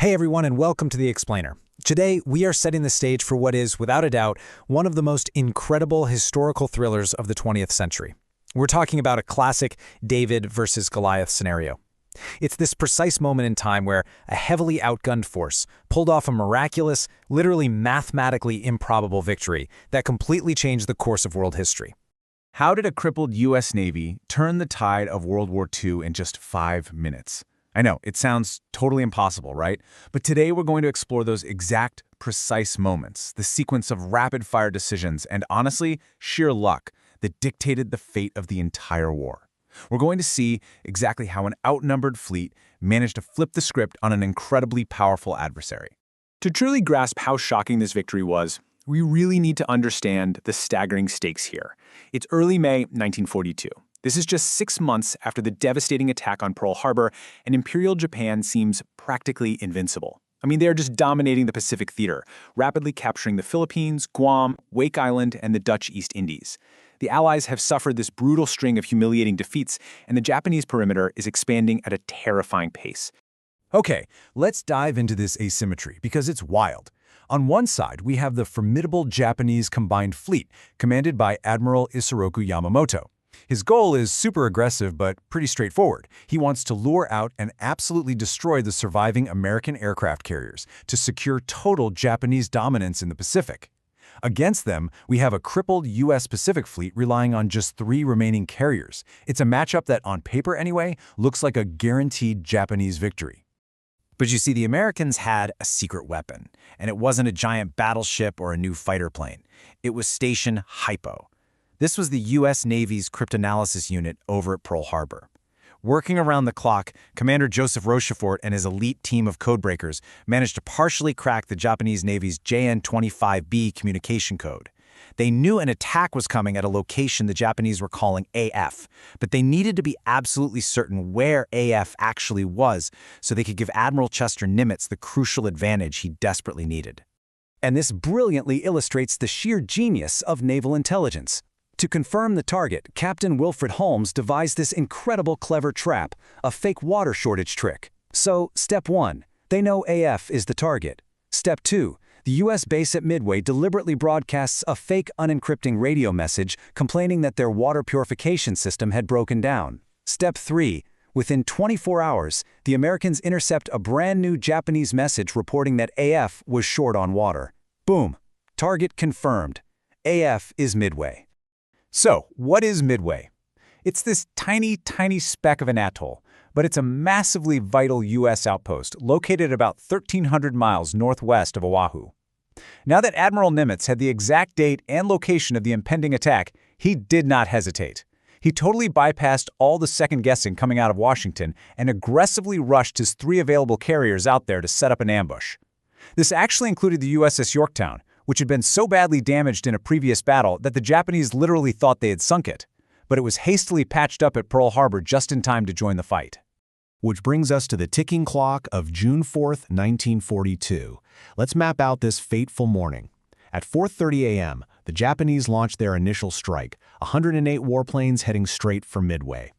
Hey everyone, and welcome to The Explainer. Today, we are setting the stage for what is, without a doubt, one of the most incredible historical thrillers of the 20th century. We're talking about a classic David versus Goliath scenario. It's this precise moment in time where a heavily outgunned force pulled off a miraculous, literally mathematically improbable victory that completely changed the course of world history. How did a crippled U.S. Navy turn the tide of World War II in just 5 minutes? I know, it sounds totally impossible, right? But today we're going to explore those exact, precise moments, the sequence of rapid-fire decisions, and honestly, sheer luck that dictated the fate of the entire war. We're going to see exactly how an outnumbered fleet managed to flip the script on an incredibly powerful adversary. To truly grasp how shocking this victory was, we really need to understand the staggering stakes here. It's early May 1942. This is just 6 months after the devastating attack on Pearl Harbor, and Imperial Japan seems practically invincible. I mean, they're just dominating the Pacific theater, rapidly capturing the Philippines, Guam, Wake Island, and the Dutch East Indies. The Allies have suffered this brutal string of humiliating defeats, and the Japanese perimeter is expanding at a terrifying pace. Okay, let's dive into this asymmetry because it's wild. On one side, we have the formidable Japanese combined fleet, commanded by Admiral Isoroku Yamamoto. His goal is super aggressive but pretty straightforward. He wants to lure out and absolutely destroy the surviving American aircraft carriers to secure total Japanese dominance in the Pacific. Against them, we have a crippled U.S. Pacific fleet relying on just 3 remaining carriers. It's a matchup that, on paper anyway, looks like a guaranteed Japanese victory. But you see, the Americans had a secret weapon, and it wasn't a giant battleship or a new fighter plane. It was Station Hypo. This was the U.S. Navy's cryptanalysis unit over at Pearl Harbor. Working around the clock, Commander Joseph Rochefort and his elite team of codebreakers managed to partially crack the Japanese Navy's JN-25B communication code. They knew an attack was coming at a location the Japanese were calling AF, but they needed to be absolutely certain where AF actually was so they could give Admiral Chester Nimitz the crucial advantage he desperately needed. And this brilliantly illustrates the sheer genius of naval intelligence. To confirm the target, Captain Wilfred Holmes devised this incredible clever trap, a fake water shortage trick. So, step 1, they know AF is the target. Step 2, the U.S. base at Midway deliberately broadcasts a fake unencrypting radio message complaining that their water purification system had broken down. Step 3, within 24 hours, the Americans intercept a brand new Japanese message reporting that AF was short on water. Boom, target confirmed. AF is Midway. So, what is Midway? It's this tiny speck of an atoll, but it's a massively vital U.S. outpost located about 1,300 miles northwest of Oahu. Now that Admiral Nimitz had the exact date and location of the impending attack, he did not hesitate. He totally bypassed all the second-guessing coming out of Washington and aggressively rushed his 3 available carriers out there to set up an ambush. This actually included the USS Yorktown, which had been so badly damaged in a previous battle that the Japanese literally thought they had sunk it. But it was hastily patched up at Pearl Harbor just in time to join the fight. Which brings us to the ticking clock of June 4th, 1942. Let's map out this fateful morning. At 4:30 a.m., the Japanese launched their initial strike, 108 warplanes heading straight for Midway.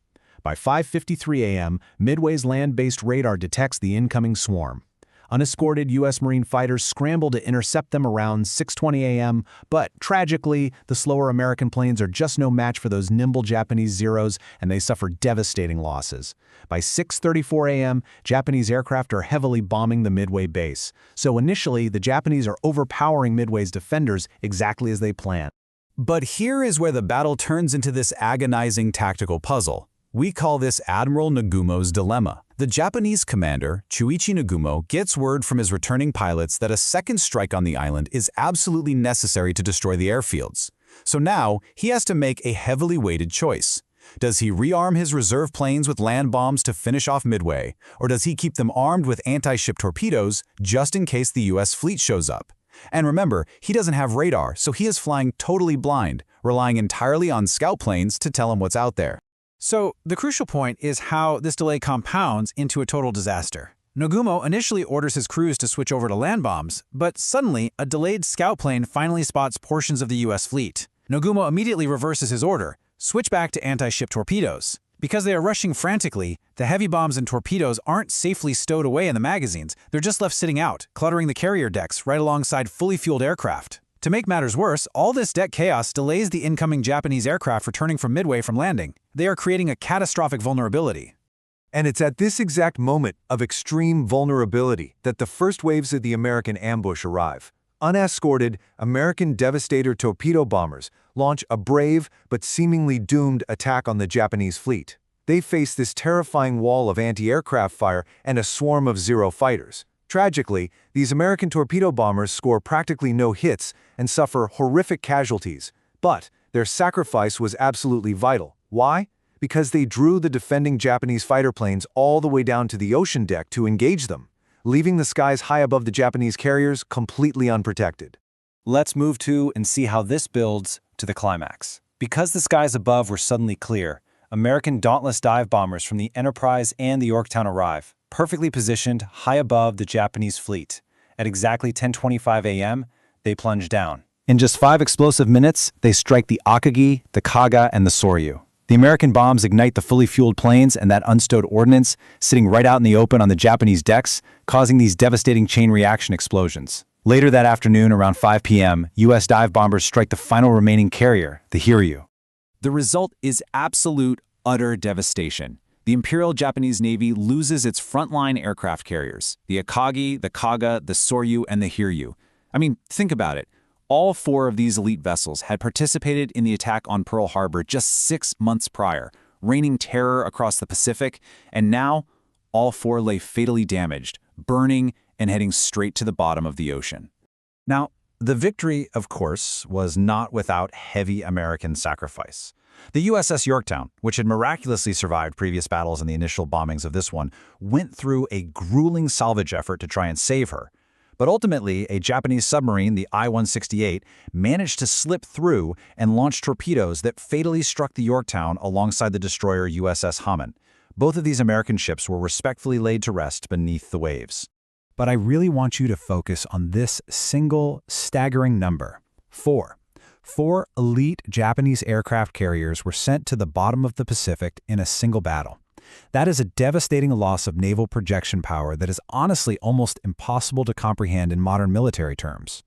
By 5:53 a.m., Midway's land-based radar detects the incoming swarm. Unescorted U.S. Marine fighters scramble to intercept them around 6:20 a.m., but tragically, the slower American planes are just no match for those nimble Japanese Zeros, and they suffer devastating losses. By 6:34 a.m., Japanese aircraft are heavily bombing the Midway base. So initially, the Japanese are overpowering Midway's defenders exactly as they planned. But here is where the battle turns into this agonizing tactical puzzle. We call this Admiral Nagumo's dilemma. The Japanese commander, Chuichi Nagumo, gets word from his returning pilots that a second strike on the island is absolutely necessary to destroy the airfields. So now, he has to make a heavily weighted choice. Does he rearm his reserve planes with land bombs to finish off Midway, or does he keep them armed with anti-ship torpedoes just in case the U.S. fleet shows up? And remember, he doesn't have radar, so he is flying totally blind, relying entirely on scout planes to tell him what's out there. So, the crucial point is how this delay compounds into a total disaster. Nagumo initially orders his crews to switch over to land bombs, but suddenly, a delayed scout plane finally spots portions of the U.S. fleet. Nagumo immediately reverses his order, switch back to anti-ship torpedoes. Because they are rushing frantically, the heavy bombs and torpedoes aren't safely stowed away in the magazines. They're just left sitting out, cluttering the carrier decks right alongside fully fueled aircraft. To make matters worse, all this deck chaos delays the incoming Japanese aircraft returning from Midway from landing. They are creating a catastrophic vulnerability. And it's at this exact moment of extreme vulnerability that the first waves of the American ambush arrive. Unescorted, American Devastator torpedo bombers launch a brave but seemingly doomed attack on the Japanese fleet. They face this terrifying wall of anti-aircraft fire and a swarm of Zero fighters. Tragically, these American torpedo bombers score practically no hits and suffer horrific casualties. But their sacrifice was absolutely vital. Why? Because they drew the defending Japanese fighter planes all the way down to the ocean deck to engage them, leaving the skies high above the Japanese carriers completely unprotected. Let's move to and see how this builds to the climax. Because the skies above were suddenly clear, American Dauntless dive bombers from the Enterprise and the Yorktown arrive, perfectly positioned high above the Japanese fleet. At exactly 10:25 a.m., they plunge down. In just 5 explosive minutes, they strike the Akagi, the Kaga, and the Soryu. The American bombs ignite the fully fueled planes and that unstowed ordnance, sitting right out in the open on the Japanese decks, causing these devastating chain reaction explosions. Later that afternoon, around 5 p.m., U.S. dive bombers strike the final remaining carrier, the Hiryu. The result is absolute, utter devastation. The Imperial Japanese Navy loses its frontline aircraft carriers, the Akagi, the Kaga, the Soryu, and the Hiryu. I mean, think about it. All 4 of these elite vessels had participated in the attack on Pearl Harbor just 6 months prior, raining terror across the Pacific, and now all 4 lay fatally damaged, burning and heading straight to the bottom of the ocean. Now, the victory, of course, was not without heavy American sacrifice. The USS Yorktown, which had miraculously survived previous battles and the initial bombings of this one, went through a grueling salvage effort to try and save her. But ultimately, a Japanese submarine, the I-168, managed to slip through and launch torpedoes that fatally struck the Yorktown alongside the destroyer USS Hamon. Both of these American ships were respectfully laid to rest beneath the waves. But I really want you to focus on this single, staggering number: 4. 4 elite Japanese aircraft carriers were sent to the bottom of the Pacific in a single battle. That is a devastating loss of naval projection power that is honestly almost impossible to comprehend in modern military terms.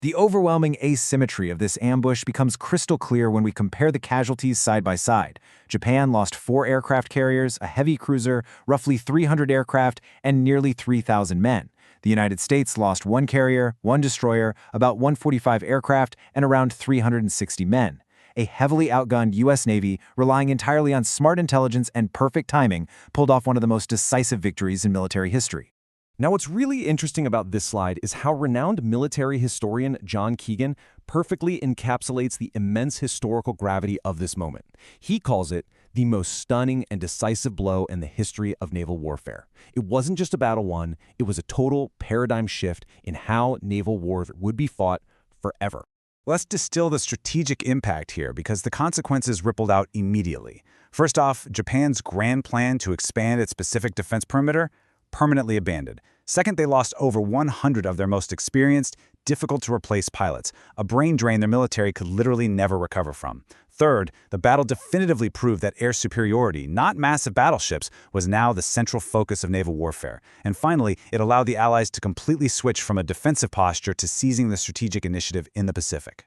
The overwhelming asymmetry of this ambush becomes crystal clear when we compare the casualties side by side. Japan lost 4 aircraft carriers, a heavy cruiser, roughly 300 aircraft, and nearly 3,000 men. The United States lost 1 carrier, 1 destroyer, about 145 aircraft, and around 360 men. A heavily outgunned U.S. Navy, relying entirely on smart intelligence and perfect timing, pulled off one of the most decisive victories in military history. Now, what's really interesting about this slide is how renowned military historian John Keegan perfectly encapsulates the immense historical gravity of this moment. He calls it the most stunning and decisive blow in the history of naval warfare. It wasn't just a battle won, it was a total paradigm shift in how naval war would be fought forever. Let's distill the strategic impact here because the consequences rippled out immediately. First off, Japan's grand plan to expand its Pacific defense perimeter permanently abandoned. Second, they lost over 100 of their most experienced, difficult-to-replace pilots, a brain drain their military could literally never recover from. Third, the battle definitively proved that air superiority, not massive battleships, was now the central focus of naval warfare. And finally, it allowed the Allies to completely switch from a defensive posture to seizing the strategic initiative in the Pacific.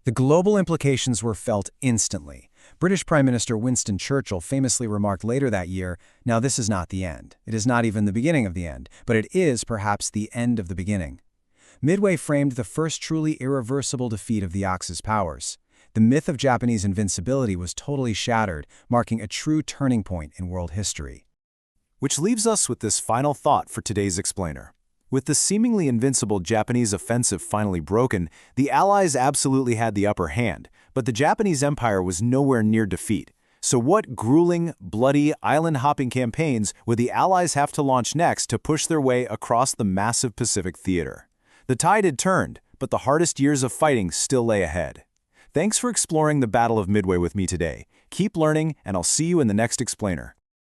The global implications were felt instantly. British Prime Minister Winston Churchill famously remarked later that year, "Now this is not the end. It is not even the beginning of the end, but it is perhaps the end of the beginning." Midway framed the first truly irreversible defeat of the Axis powers. The myth of Japanese invincibility was totally shattered, marking a true turning point in world history. Which leaves us with this final thought for today's explainer. With the seemingly invincible Japanese offensive finally broken, the Allies absolutely had the upper hand, but the Japanese Empire was nowhere near defeat. So what grueling, bloody, island-hopping campaigns would the Allies have to launch next to push their way across the massive Pacific theater? The tide had turned, but the hardest years of fighting still lay ahead. Thanks for exploring the Battle of Midway with me today. Keep learning, and I'll see you in the next explainer.